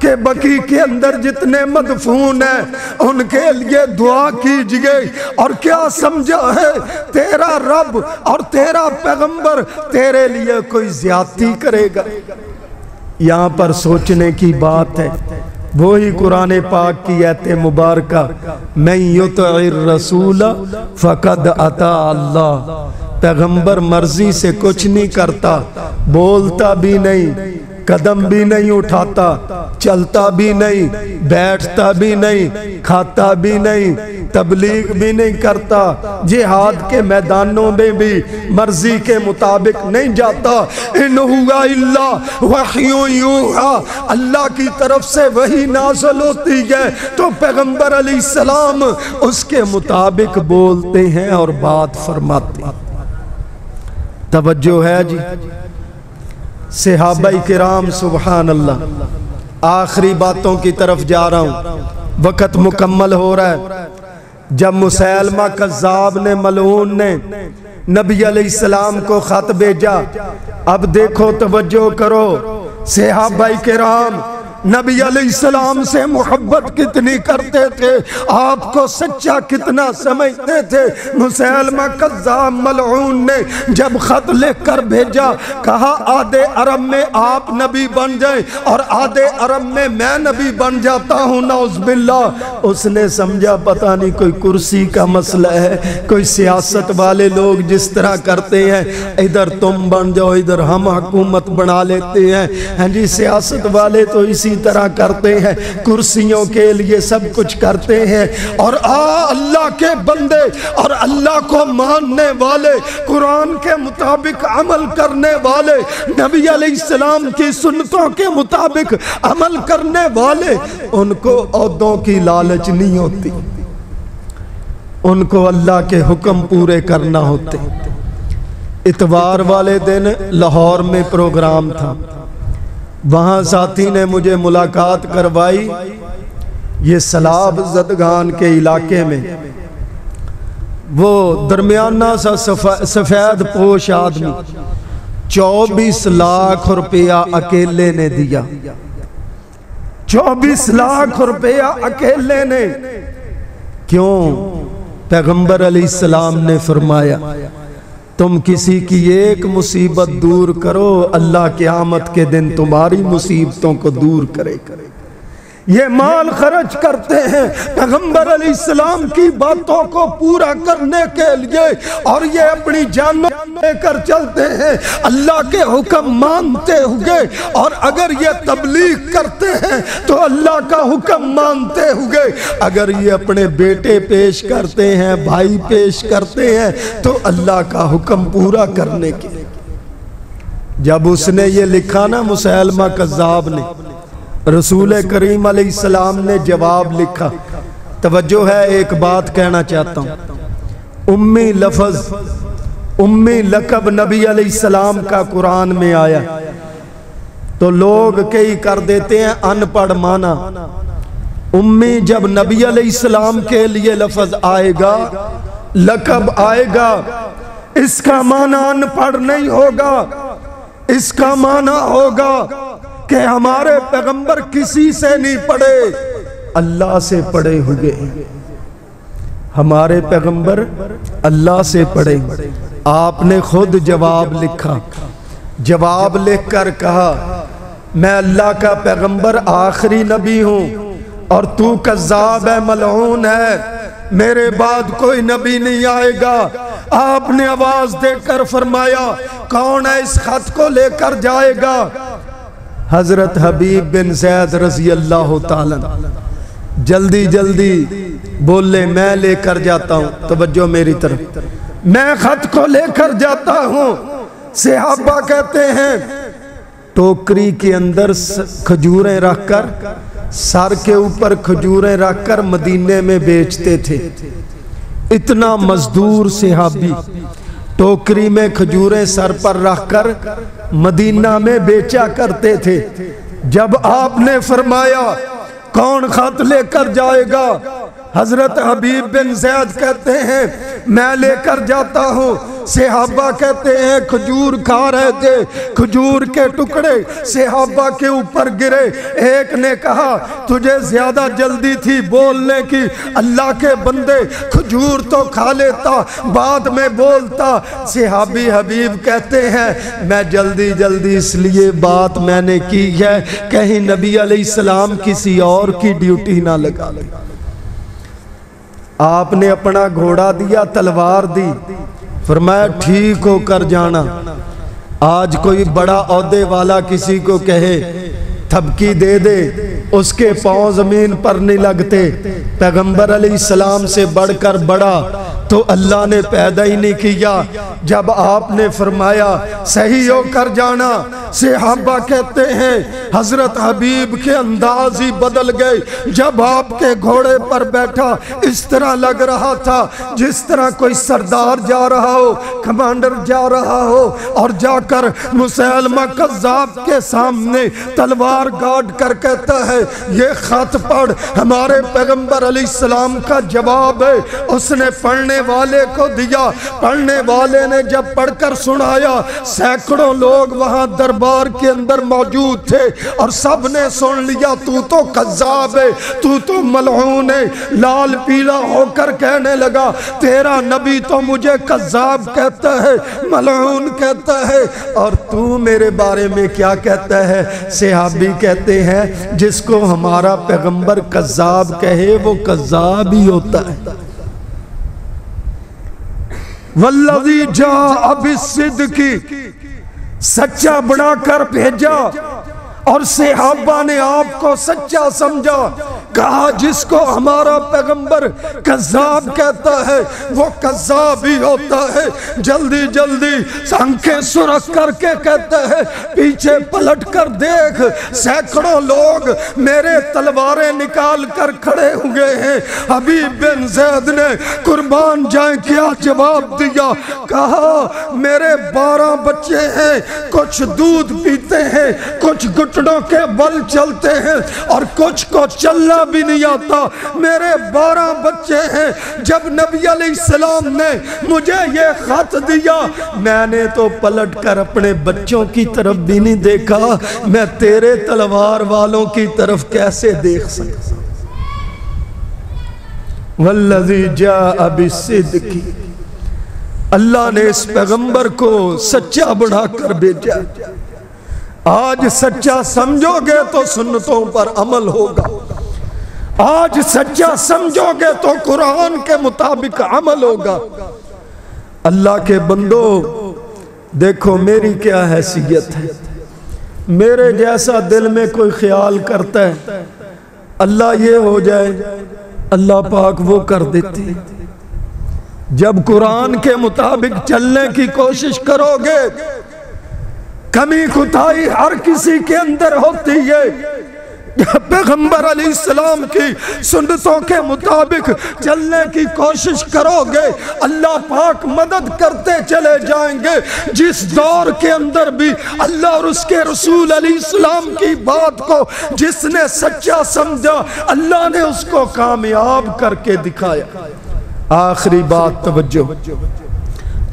کہ بقیع کے اندر جتنے مدفون ہیں ان کے لیے دعا کیجئے، اور کیا سمجھا ہے تیرا رب اور تیرا پیغمبر تیرے لیے کوئی زیادتی کرے گا؟ یہاں پر سوچنے کی بات ہے، وہی قرآن پاک کی آیت مبارکہ من یطع الرسول فقد اطاع اللہ، پیغمبر مرضی سے کچھ نہیں کرتا، بولتا بھی نہیں، قدم بھی نہیں اٹھاتا، چلتا بھی نہیں، بیٹھتا بھی نہیں، کھاتا بھی نہیں، تبلیغ بھی نہیں کرتا، جہاد کے میدانوں میں بھی مرضی کے مطابق نہیں جاتا، ان ہوا الا وحی یوحی، اللہ کی طرف سے وحی نازل ہوتی ہے تو پیغمبر علیہ السلام اس کے مطابق بولتے ہیں اور بات فرماتے ہیں۔ توجہ ہے جی؟ صحابہ کرام سبحان اللہ، آخری باتوں کی طرف جا رہا ہوں، وقت مکمل ہو رہا ہے۔ جب مسیلمہ کذاب نے، ملعون نے نبی علیہ السلام کو خط بھیجا، اب دیکھو توجہ کرو، صحابہ کرام نبی علیہ السلام سے محبت کتنی کرتے تھے، آپ کو سچا کتنا سمجھتے تھے۔ مسیلمہ کذاب ملعون نے جب خط لکھ کر بھیجا، کہا آدھے عرب میں آپ نبی بن جائیں اور آدھے عرب میں میں نبی بن جاتا ہوں، نعوذ باللہ۔ اس نے سمجھا پتہ نہیں کوئی کرسی کا مسئلہ ہے، کوئی سیاست والے لوگ جس طرح کرتے ہیں، ادھر تم بن جاؤ ادھر ہم حکومت بنا لیتے ہیں، ہاں جی سیاست والے تو اسی طرح کرتے ہیں، کرسیوں کے لیے سب کچھ کرتے ہیں۔ اور اللہ کے بندے اور اللہ کو ماننے والے، قرآن کے مطابق عمل کرنے والے، نبی علیہ السلام کی سنتوں کے مطابق عمل کرنے والے، ان کو عہدوں کی لالچ نہیں ہوتی، ان کو اللہ کے حکم پورے کرنا ہوتے۔ اتوار والے دن لاہور میں پروگرام تھا، وہاں ساتھی نے مجھے ملاقات کروائی، یہ سلاب زدگان کے علاقے میں وہ درمیانہ سا سفید پوش آدمی 24 لاکھ روپیہ اکیلے نے دیا، 24 لاکھ روپیہ اکیلے نے۔ کیوں؟ پیغمبر علیہ السلام نے فرمایا تم کسی کی ایک مصیبت دور کرو، اللہ قیامت کے دن تمہاری مصیبتوں کو دور کرے۔ یہ مال خرچ کرتے ہیں پیغمبر علیہ السلام کی باتوں کو پورا کرنے کے لیے، اور یہ اپنی جانوں لے کر چلتے ہیں اللہ کے حکم مانتے ہوئے، اور اگر یہ تبلیغ کرتے ہیں تو اللہ کا حکم مانتے ہوئے، اگر یہ اپنے بیٹے پیش کرتے ہیں، بھائی پیش کرتے ہیں تو اللہ کا حکم پورا کرنے کے۔ جب اس نے یہ لکھا نا مسیلمہ کذاب نے، رسول کریم علیہ السلام نے جواب لکھا۔ توجہ ہے، ایک بات کہنا چاہتا ہوں، امی لفظ، امی لقب نبی علیہ السلام کا قرآن میں آیا تو لوگ کئی کر دیتے ہیں ان پڑھ مانا۔ امی جب نبی علیہ السلام کے لیے لفظ آئے گا، لقب آئے گا، اس کا معنی ان پڑھ نہیں ہوگا، اس کا معنی ہوگا کہ ہمارے پیغمبر کسی سے نہیں پڑھے، اللہ سے پڑھے ہوئے، ہمارے پیغمبر اللہ سے پڑھے۔ آپ نے خود جواب لکھا، جواب لکھ کر کہا میں اللہ کا پیغمبر آخری نبی ہوں اور تو کذاب ہے، ملعون ہے، میرے بعد کوئی نبی نہیں آئے گا۔ آپ نے آواز دے کر فرمایا کون ہے اس خط کو لے کر جائے گا؟ حضرت حبیب بن زید رضی اللہ تعالیٰ جلدی جلدی بولے میں لے کر جاتا ہوں، توجہ میری طرف، میں خط کو لے کر جاتا ہوں۔ صحابہ کہتے ہیں ٹوکری کے اندر کھجوریں رکھ کر، سر کے اوپر کھجوریں رکھ کر مدینے میں بیچتے تھے۔ اتنا مزدور صحابی ٹوکری میں کھجوریں سر پر رکھ کر مدینہ میں بیچا کرتے تھے۔ جب آپ نے فرمایا کون خط لے کر جائے گا، حضرت حبیب بن زید کہتے ہیں میں لے کر جاتا ہوں۔ صحابہ کہتے ہیں کھجور کھا رہے تھے، کھجور کے ٹکڑے صحابہ کے اوپر گرے۔ ایک نے کہا تجھے زیادہ جلدی تھی بولنے کی، اللہ کے بندے کھجور تو کھا لیتا، بعد میں بولتا۔ صحابی حبیب کہتے ہیں میں جلدی اس لیے بات میں نے کی ہے کہیں نبی علیہ السلام کسی اور کی ڈیوٹی نہ لگا لے۔ آپ نے اپنا گھوڑا دیا، تلوار دی، فرمایا ٹھیک ہو کر جانا۔ آج کوئی بڑا عہدے والا کسی کو کہے تھپکی دے دے، اس کے پاؤں زمین پر نہیں لگتے۔ پیغمبر علیہ السلام سے بڑھ کر بڑا تو اللہ نے پیدا ہی نہیں کیا۔ جب آپ نے فرمایا صحیح ہو کر جانا، صحابہ کہتے ہیں حضرت حبیب کے انداز ہی بدل گئے۔ جب آپ کے گھوڑے پر بیٹھا اس طرح لگ رہا تھا جس طرح کوئی سردار جا رہا ہو، کمانڈر جا رہا ہو، اور جا کر مسیلمہ کذاب کے سامنے تلوار گاڑ کر کہتا ہے یہ خط پڑھ، ہمارے پیغمبر علیہ السلام کا جواب ہے۔ اس نے پڑھنے والے کو دیا، پڑھنے والے نے جب پڑھ کر سنایا، سینکڑوں لوگ وہاں دربار کے اندر موجود تھے اور سب نے سن لیا تو تو کذاب ہے، تو ملعون ہے۔ لال پیلا ہو کر کہنے لگا تیرا نبی تو مجھے کذاب کہتا ہے، ملعون کہتا ہے، اور تو میرے بارے میں کیا کہتا ہے؟ صحابی کہتے ہیں جس کو ہمارا پیغمبر کذاب کہے وہ کذاب ہی ہوتا ہے۔ والذی جاء بالصدق، سچا بنا کر بھیجا، اور صحابہ نے آپ کو سچا سمجھا۔ کہا جس کو ہمارا پیغمبر کذاب کہتا ہے وہ کذاب ہی ہوتا ہے۔ جلدی آنکھیں سرخ کر کے کہتا ہے پیچھے پلٹ کر دیکھ، سینکڑوں لوگ میرے تلواریں نکال کر کھڑے ہوئے ہیں۔ حبیب بن زید نے قربان جائیں کیا جواب دیا؟ کہا میرے 12 بچے ہیں، کچھ دودھ پیتے ہیں، کچھ گھٹنوں کے بل چلتے ہیں، اور کچھ کو چلنا بھی نہیں آتا۔ میرے 12 بچے ہیں۔ جب نبی علیہ السلام نے مجھے یہ خط دیا، میں نے تو پلٹ کر اپنے بچوں کی طرف بھی نہیں دیکھا، میں تیرے تلوار والوں کی طرف کیسے دیکھ سکتا؟ والذی جاء بالصدق، اللہ نے اس پیغمبر کو سچا بنا کر بھیجا۔ آج سچا سمجھو گے تو سنتوں پر عمل ہوگا، آج سچا سمجھو گے تو قرآن کے مطابق عمل ہوگا۔ اللہ کے بندو دیکھو میری کیا حیثیت ہے، میرے جیسا دل میں کوئی خیال کرتا ہے اللہ یہ ہو جائے، اللہ پاک وہ کر دیتے۔ جب قرآن کے مطابق چلنے کی کوشش کرو گے، کمی کوتاہی ہر کسی کے اندر ہوتی ہے۔ پیغمبر علیہ السلام کی سنتوں کے مطابق چلنے کی کوشش کرو گے، اللہ پاک مدد کرتے چلے جائیں گے۔ جس دور کے اندر بھی اللہ اور اس کے رسول علیہ السلام کی بات کو جس نے سچا سمجھا، اللہ نے اس کو کامیاب کر کے دکھایا۔ آخری بات توجہ،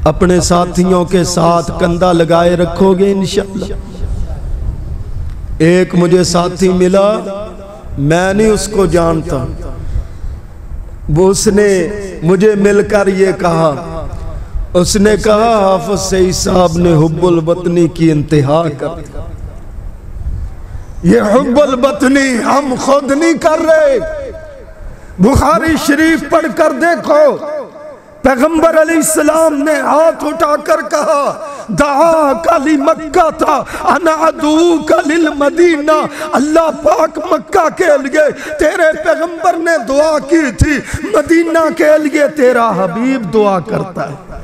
اپنے ساتھیوں کے ساتھ کندھا لگائے رکھو گے انشاءاللہ۔ ایک مجھے ساتھی ملا، میں نہیں اس کو جانتا، وہ اس نے مجھے مل کر یہ کہا، اس نے کہا حافظ سعید صاحب نے حب الوطنی کی انتہا کر دی۔ یہ حب الوطنی ہم خود نہیں کر رہے، بخاری شریف پڑھ کر دیکھو، پیغمبر علیہ السلام نے ہاتھ اٹھا کر کہا دعاک لمکہ تھا انا ادعوک للمدینہ، اللہ پاک مکہ کے لیے تیرے پیغمبر نے دعا کی تھی، مدینہ کے لیے تیرا حبیب دعا کرتا ہے۔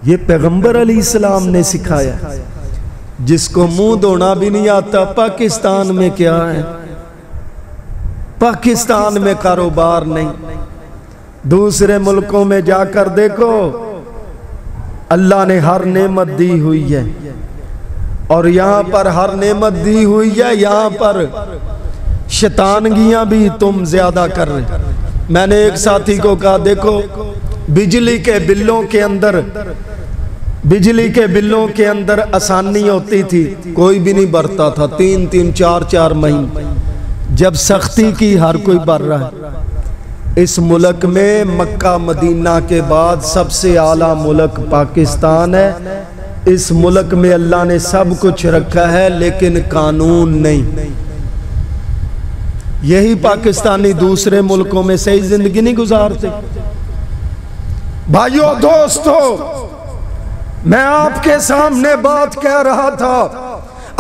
یہ پیغمبر علیہ السلام نے سکھایا۔ جس کو منہ دھونا بھی نہیں آتا، پاکستان میں کیا ہے؟ پاکستان میں کاروبار نہیں۔ دوسرے ملکوں میں جا کر دیکھو، اللہ نے ہر نعمت دی ہوئی ہے، اور یہاں پر ہر نعمت دی ہوئی ہے، یہاں پر شیطانگیاں بھی تم زیادہ کر رہے۔ میں نے ایک ساتھی کو کہا دیکھو بجلی کے بلوں کے اندر آسانی ہوتی تھی، کوئی بھی نہیں بھرتا تھا، 3 4 مہینے۔ جب سختی کی ہر کوئی بھر رہا ہے۔ اس ملک میں مکہ مدینہ کے بعد سب سے اعلیٰ ملک پاکستان ہے۔ اس ملک میں اللہ نے سب کچھ رکھا ہے لیکن قانون نہیں۔ یہی پاکستانی دوسرے ملکوں میں صحیح زندگی نہیں گزارتے۔ بھائیو دوستو، میں آپ کے سامنے بات کہہ رہا تھا،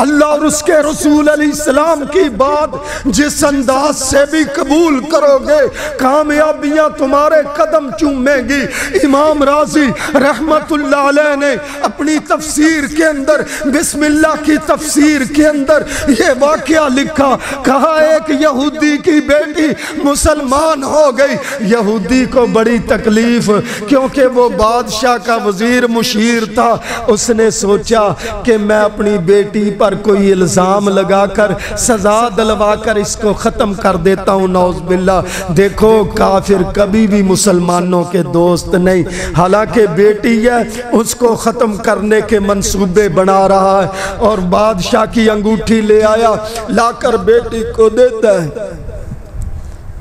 اللہ اور اس کے رسول علیہ السلام کی بات جس انداز سے بھی قبول کرو گے، کامیابیاں تمہارے قدم چومیں گی۔ امام راضی رحمت اللہ علیہ نے اپنی تفسیر کے اندر، بسم اللہ کی تفسیر کے اندر یہ واقعہ لکھا، کہا ایک یہودی کی بیٹی مسلمان ہو گئی۔ یہودی کو بڑی تکلیف، کیونکہ وہ بادشاہ کا وزیر مشیر تھا۔ اس نے سوچا کہ میں اپنی بیٹی پر کوئی الزام لگا کر سزا دلوا کر اس کو ختم کر دیتا ہوں، نعوذ باللہ۔ دیکھو کافر کبھی بھی مسلمانوں کے دوست نہیں، حالانکہ بیٹی ہے اس کو ختم کرنے کے منصوبے بنا رہا ہے، اور بادشاہ کی انگوٹھی لے آیا، لا کر بیٹی کو دیتا ہے،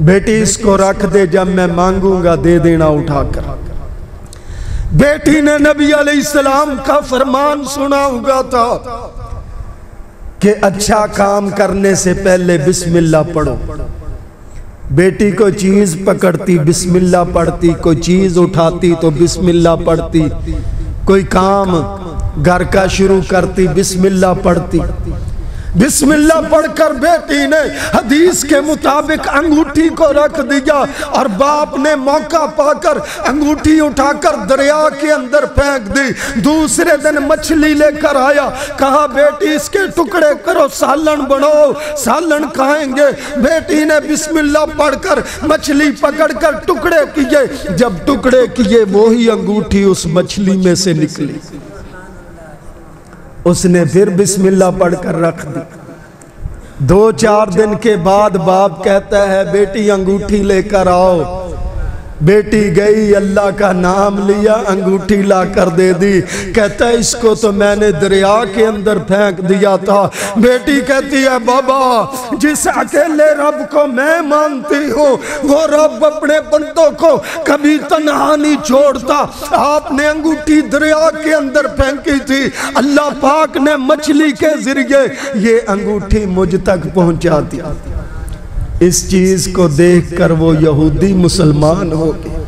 بیٹی اس کو رکھ دے، جب میں مانگوں گا دے دینا اٹھا کر۔ بیٹی نے نبی علیہ السلام کا فرمان سنا ہوگا تھا کہ اچھا کام کرنے سے پہلے بسم اللہ پڑھو۔ بیٹی کو چیز پکڑتی بسم اللہ پڑھتی، کوئی چیز اٹھاتی تو بسم اللہ پڑھتی، کوئی کام گھر کا شروع کرتی بسم اللہ پڑھتی۔ بسم اللہ پڑھ کر بیٹی نے حدیث کے مطابق انگوٹھی کو رکھ دیا، اور باپ نے موقع پا کر انگوٹھی اٹھا کر دریا کے اندر پھینک دی۔ دوسرے دن مچھلی لے کر آیا، کہا بیٹی اس کے ٹکڑے کرو، سالن بناؤ، سالن کھائیں گے۔ بیٹی نے بسم اللہ پڑھ کر مچھلی پکڑ کر ٹکڑے کیے، جب ٹکڑے کیے وہی انگوٹھی اس مچھلی میں سے نکلی۔ اس نے پھر بسم اللہ پڑھ کر رکھ دی۔ 2 4 دن کے بعد باپ کہتا ہے بیٹی انگوٹھی لے کر آؤ۔ بیٹی گئی، اللہ کا نام لیا، انگوٹھی لا کر دے دی۔ کہتا ہے اس کو تو میں نے دریا کے اندر پھینک دیا تھا۔ بیٹی کہتی ہے بابا جس اکیلے رب کو میں مانتی ہوں وہ رب اپنے بندوں کو کبھی تنہا نہیں چھوڑتا۔ آپ نے انگوٹھی دریا کے اندر پھینکی تھی، اللہ پاک نے مچھلی کے ذریعے یہ انگوٹھی مجھ تک پہنچا دی۔ اس چیز کو دیکھ کر وہ یہودی مسلمان ہو گئے۔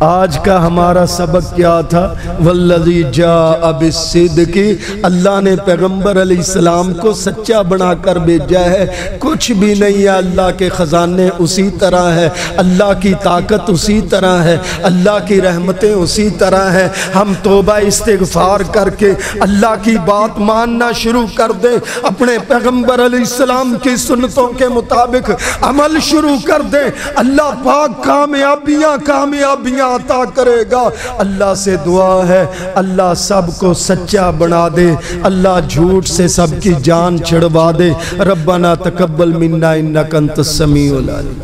آج کا ہمارا سبق کیا تھا؟ والذی جاء بالصدق، اللہ نے پیغمبر علیہ السلام کو سچا بنا کر بھیجا ہے۔ کچھ بھی نہیں ہے، اللہ کے خزانے اسی طرح ہے، اللہ کی طاقت اسی طرح ہے، اللہ کی رحمتیں اسی طرح ہیں۔ ہم توبہ استغفار کر کے اللہ کی بات ماننا شروع کر دیں، اپنے پیغمبر علیہ السلام کی سنتوں کے مطابق عمل شروع کر دیں، اللہ پاک کامیابیاں عطا کرے گا۔ اللہ سے دعا ہے اللہ سب کو سچا بنا دے، اللہ جھوٹ سے سب کی جان چھڑوا دے۔ ربنا تقبل منا انک انت السمیع العلیم۔